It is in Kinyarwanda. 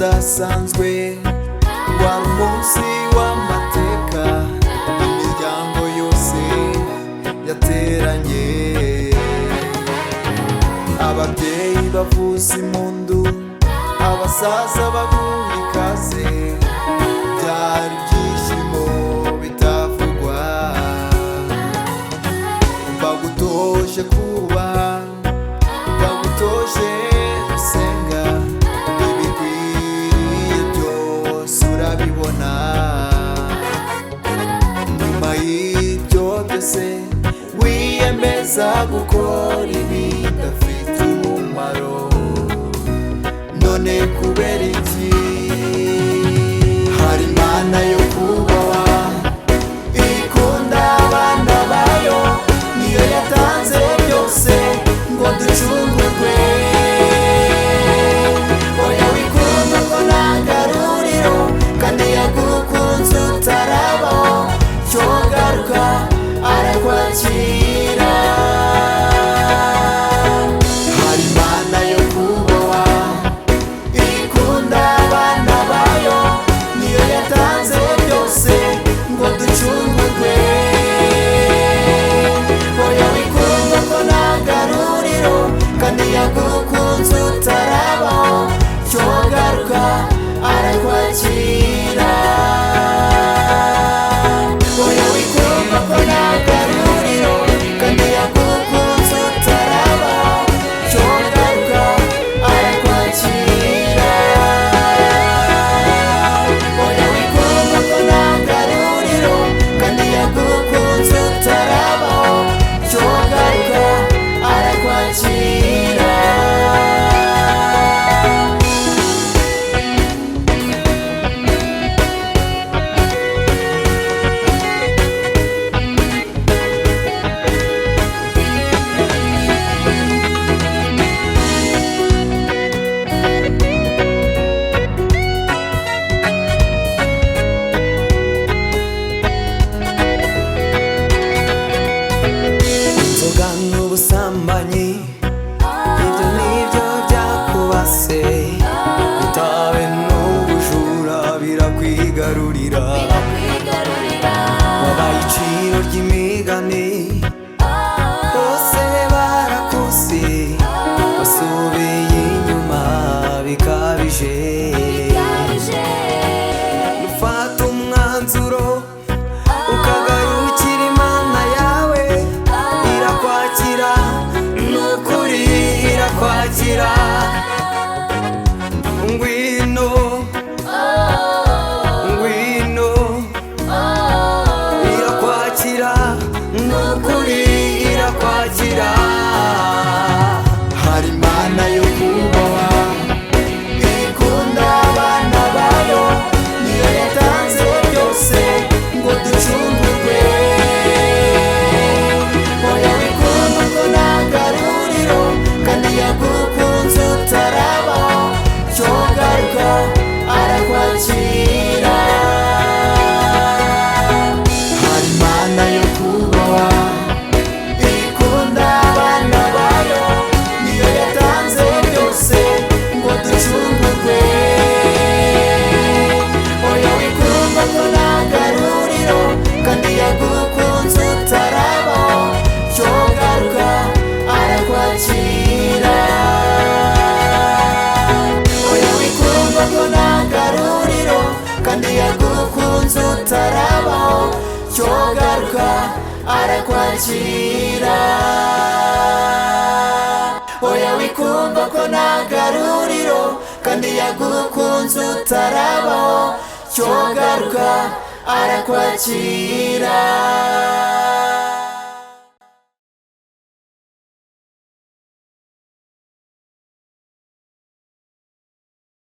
udasanzwe, wari umunsi w'amateka, imiryango yose yateranye, ababyeyi bavuza impundu, abasaza baguha ikaze, byari ibyishimo bitavugwa, bagutoje kubaha, bagutoje gusenga, ibikwiriye byose urabibona. Nyuma y'ibyo byose wiyemeza gukora ibidafite umumaro, none kubera iki? Hari Imana yo kubahwa, ikunda abana bayo, niyo yatanze byose ngo ducungurwe. Oya wikunda ko nta garuriro, kandi yagukunze utarabaho, cyo garuka arakwakira. Hari Imana yo kubahwa, ikunda abana bayo, niyo yatanze byose ngo ducungurwe. Oya wikunda ko nta garuriro, kandi yagukunze utarabaho, cyo garuka arakwakira. Oya wikunda ko nta garuriro, kandi yagukunze utarabaho, cyo garuka arakwakira. Oya wikunda ko nta garuriro, kandi yagukunze utarabaho, cyo garuka arakwakira. Inzoga n'ubusambanyi, ibyo nibyo byakubase, itabi n'ubujura birakwigarurira, wabaye iciro ry'imigani, bose barakuzi, basubiye inyuma bikabije. Ufata umwanzuro ukagarukira Imana yawe, irakwakira, n'ukuri irakwakira. Ngwino, ngwino, irakwakira, n'ukuri irakwakira. Hari Imana yo kubahwa, ikunda abana bayo, niyo yatanze byose ngo ducungurwe. Oya wikunda ko nta garuriro, kandi yagukunze utarabaho, cyo garuka arakwakira. Hari Imana yo kubahwa, ikunda abana bayo, niyo yatanze byose ngo ducungurwe. Oya wikunda ko nta garuriro, kandi yagukunze utarabaho, cyo garuka arakwakira. Oya wikunda ko nta garuriro, kandi yagukunze utarabaho, cyo garuka arakwakira. Oya wikunda ko nta garuriro, kandi yagukunze utarabaho, cyo garuka arakwakira.